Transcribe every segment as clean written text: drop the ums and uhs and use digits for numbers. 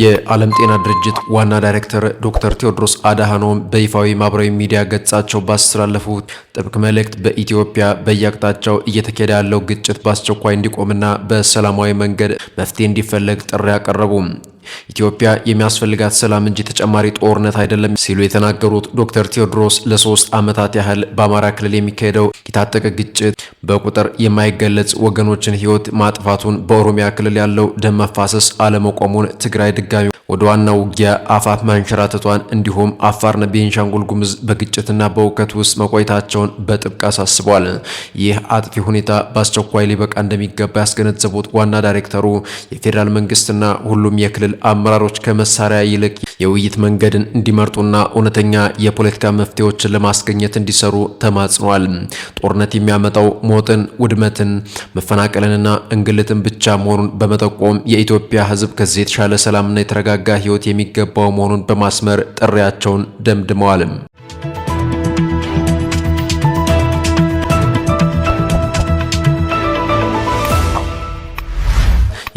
የዓለም ጤና ድርጅት ዋና ዳይሬክተር ዶክተር ቴዎድሮስ አድሃኖም በይፋዊ ማህበራዊ ሚዲያ ገጻቸው ባስተላለፉት ጥብቅ መልእክት በኢትዮጵያ በየአቅጣጫው እየተካሄደ ያለው ግጭት በአስቸኳይ እንዲቆምና በሰላማዊ መንገድ መፍትሄ እንዲፈለግ ጥሪ አቀረቡ። ኢትዮጵያ የሚያስፈልጋት ሰላም እንጂ ተጨማሪ ጦርነት አይደለም ሲሉ የተናገሩት ዶክተር ቴዎድሮስ ለ3 ዓመታት ያህል በአማራ ክልል የሚካሄደው የታጠቀ ግጭት በቁጥር የማይገለጽ ወገኖችን ሕይወት ማጥፋቱን፣ በኦሮሚያ ክልል ያለው ደም መፋሰስ አለመቆሙን፣ ትግራይ ድጋሚ ወደ ዋናው ውጊያ አፋፍ ማንሸራተቷን እንዲሁም አፋርና ቤንሻንጉል ጉሙዝ በግጭትና በውከት ውስጥ መቆየታቸውን በጥብቅ አሳስበዋል። ይህ አጥፊ ሁኔታ በአስቸኳይ ሊበቃ እንደሚገባ ያስገነዘቡት ዋና ዳይሬክተሩ የፌዴራል መንግስትና ሁሉም የክልል አመራሮች ከመሳሪያ ይልቅ የውይይት መንገድን እንዲመርጡና እውነተኛ የፖለቲካ መፍትሄዎችን ለማስገኘት እንዲሰሩ ተማጽነዋል። ጦርነት የሚያመጣው ሞትን፣ ውድመትን፣ መፈናቀልንና እንግልትን ብቻ መሆኑን በመጠቆም የኢትዮጵያ ሕዝብ ከዚህ የተሻለ ሰላምና የተረጋጋ ሕይወት የሚገባው መሆኑን በማስመር ጥሪያቸውን ደምድመዋል።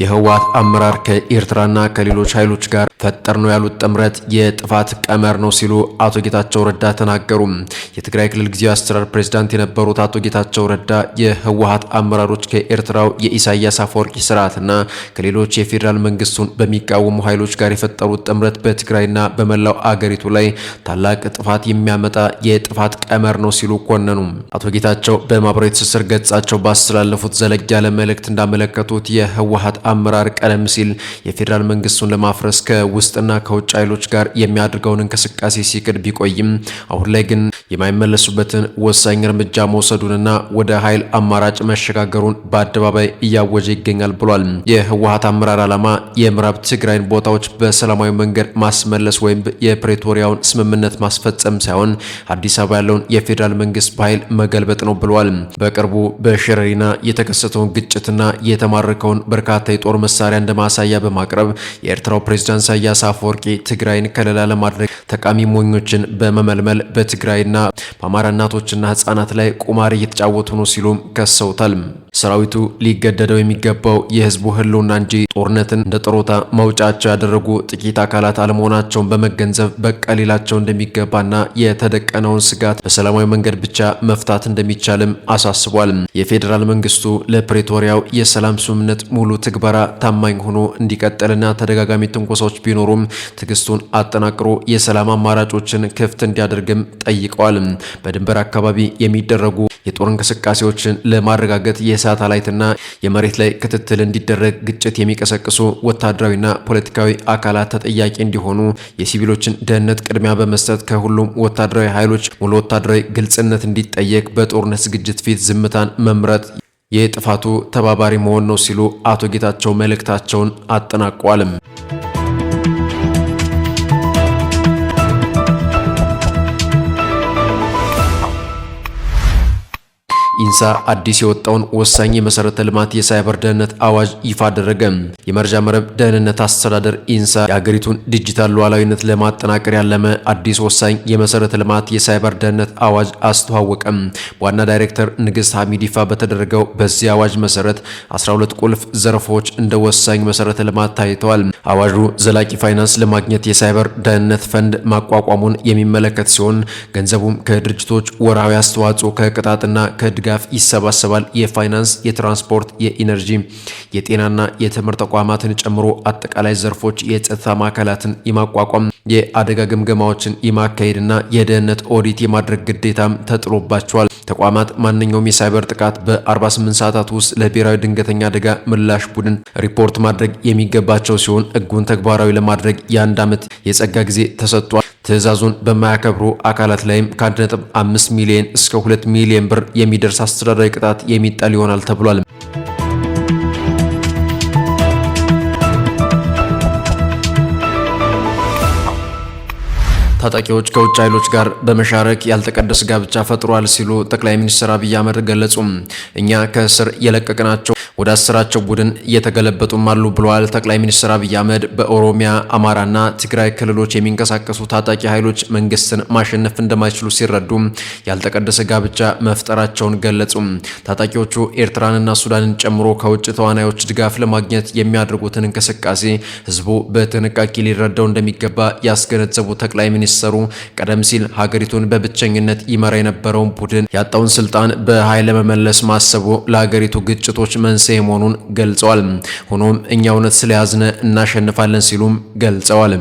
የህወሓት አመራር ከኤርትራና ከሌሎች ኃይሎች ጋር ፈጠር ነው ያሉት ጥምረት የጥፋት ቀመር ነው ሲሉ አቶ ጌታቸው ረዳ ተናገሩ። የትግራይ ክልል ጊዜያዊ አስተዳደር ፕሬዝዳንት የነበሩት አቶ ጌታቸው ረዳ የህወሓት አመራሮች ከኤርትራው የኢሳያስ አፈወርቂ ስርዓትና ከሌሎች የፌዴራል መንግስቱን በሚቃወሙ ኃይሎች ጋር የፈጠሩት ጥምረት በትግራይና በመላው አገሪቱ ላይ ታላቅ ጥፋት የሚያመጣ የጥፋት ቀመር ነው ሲሉ ኮነኑ። አቶ ጌታቸው በማህበራዊ ትስስር ገጻቸው ባስተላለፉት ዘለግ ያለ መልእክት እንዳመለከቱት የህወሓት አመራር ቀደም ሲል የፌዴራል መንግስቱን ለማፍረስ ከውስጥና ከውጭ ኃይሎች ጋር የሚያደርገውን እንቅስቃሴ ሲክድ ቢቆይም አሁን ላይ ግን የማይመለሱበትን ወሳኝ እርምጃ መውሰዱንና ወደ ኃይል አማራጭ መሸጋገሩን በአደባባይ እያወጀ ይገኛል ብሏል። የህወሓት አመራር ዓላማ የምዕራብ ትግራይን ቦታዎች በሰላማዊ መንገድ ማስመለስ ወይም የፕሬቶሪያውን ስምምነት ማስፈጸም ሳይሆን አዲስ አበባ ያለውን የፌዴራል መንግስት በኃይል መገልበጥ ነው ብሏል። በቅርቡ በሽረሪና የተከሰተውን ግጭትና የተማረከውን በርካታ የጦር መሳሪያ እንደማሳያ በማቅረብ የኤርትራው ፕሬዝዳንት ኢሳያስ አፈወርቂ ትግራይን ከለላ ለማድረግ ተቃሚ ሞኞችን በመመልመል በትግራይና በአማራ እናቶችና ህፃናት ላይ ቁማር እየተጫወቱ ነው ሲሉም ከሰውታል። ሰራዊቱ ሊገደደው የሚገባው የህዝቡ ህልውና እንጂ ጦርነትን እንደ ጥሮታ መውጫቸው ያደረጉ ጥቂት አካላት አለመሆናቸውን በመገንዘብ በቃ ሊላቸው እንደሚገባና የተደቀነውን ስጋት በሰላማዊ መንገድ ብቻ መፍታት እንደሚቻልም አሳስቧል። የፌዴራል መንግስቱ ለፕሬቶሪያው የሰላም ስምምነት ሙሉ ትግበራ ታማኝ ሆኖ እንዲቀጥልና ተደጋጋሚ ትንኮሳዎች ቢኖሩም ትዕግስቱን አጠናክሮ የሰላም አማራጮችን ክፍት እንዲያደርግም ጠይቀዋል። በድንበር አካባቢ የሚደረጉ የጦር እንቅስቃሴዎችን ለማረጋገጥ የሳተላይትና የመሬት ላይ ክትትል እንዲደረግ፣ ግጭት የሚቀሰቅሱ ወታደራዊና ፖለቲካዊ አካላት ተጠያቂ እንዲሆኑ፣ የሲቪሎችን ደህንነት ቅድሚያ በመስጠት ከሁሉም ወታደራዊ ኃይሎች ሙሉ ወታደራዊ ግልጽነት እንዲጠየቅ፣ በጦርነት ዝግጅት ፊት ዝምታን መምረጥ የጥፋቱ ተባባሪ መሆን ነው ሲሉ አቶ ጌታቸው መልእክታቸውን አጠናቀዋል። ኢንሳ አዲስ የወጣውን ወሳኝ የመሰረተ ልማት የሳይበር ደህንነት አዋጅ ይፋ አደረገ። የመረጃ መረብ ደህንነት አስተዳደር ኢንሳ የሀገሪቱን ዲጂታል ሉዓላዊነት ለማጠናከር ያለመ አዲስ ወሳኝ የመሰረተ ልማት የሳይበር ደህንነት አዋጅ አስተዋወቀም። ዋና ዳይሬክተር ንግስት ሐሚድ ይፋ በተደረገው በዚህ አዋጅ መሰረት 12 ቁልፍ ዘርፎች እንደ ወሳኝ መሰረተ ልማት ታይተዋል። አዋጁ ዘላቂ ፋይናንስ ለማግኘት የሳይበር ደህንነት ፈንድ ማቋቋሙን የሚመለከት ሲሆን ገንዘቡም ከድርጅቶች ወርሃዊ አስተዋጽኦ ከቅጣትና ከድጋፍ ይሰባሰባል። የፋይናንስ፣ የትራንስፖርት፣ የኢነርጂ፣ የጤናና የትምህርት ተቋማትን ጨምሮ አጠቃላይ ዘርፎች የጸጥታ ማዕከላትን የማቋቋም የአደጋ ግምገማዎችን የማካሄድና የደህንነት ኦዲት የማድረግ ግዴታም ተጥሎባቸዋል። ተቋማት ማንኛውም የሳይበር ጥቃት በ48 ሰዓታት ውስጥ ለብሔራዊ ድንገተኛ አደጋ ምላሽ ቡድን ሪፖርት ማድረግ የሚገባቸው ሲሆን ሕጉን ተግባራዊ ለማድረግ የ1 ዓመት የጸጋ ጊዜ ተሰጥቷል። ትዕዛዙን በማያከብሩ አካላት ላይም ከ1.5 ሚሊዮን እስከ 2 ሚሊዮን ብር የሚደርስ አስተዳደራዊ ቅጣት የሚጣል ይሆናል ተብሏል። ታጣቂዎች ከውጭ ኃይሎች ጋር በመሻረክ ያልተቀደሰ ጋብቻ ፈጥሯል ሲሉ ጠቅላይ ሚኒስትር አብይ አህመድ ገለጹ። እኛ ከእስር የለቀቅናቸው ወደ አስራቸው ቡድን እየተገለበጡም አሉ ብለዋል። ጠቅላይ ሚኒስትር አብይ አህመድ በኦሮሚያ አማራና ትግራይ ክልሎች የሚንቀሳቀሱ ታጣቂ ኃይሎች መንግስትን ማሸነፍ እንደማይችሉ ሲረዱ ያልተቀደሰ ጋብቻ መፍጠራቸውን ገለጹ። ታጣቂዎቹ ኤርትራንና ሱዳንን ጨምሮ ከውጭ ተዋናዮች ድጋፍ ለማግኘት የሚያደርጉትን እንቅስቃሴ ህዝቡ በጥንቃቄ ሊረዳው እንደሚገባ ያስገነዘቡ ጠቅላይ ሚኒስትሩ ቀደም ሲል ሀገሪቱን በብቸኝነት ይመራ የነበረውን ቡድን ያጣውን ስልጣን በኃይል ለመመለስ ማሰቡ ለሀገሪቱ ግጭቶች መንስኤ መሆኑን ገልጸዋል። ሆኖም እኛ እውነት ስለያዝነ እናሸንፋለን ሲሉም ገልጸዋል።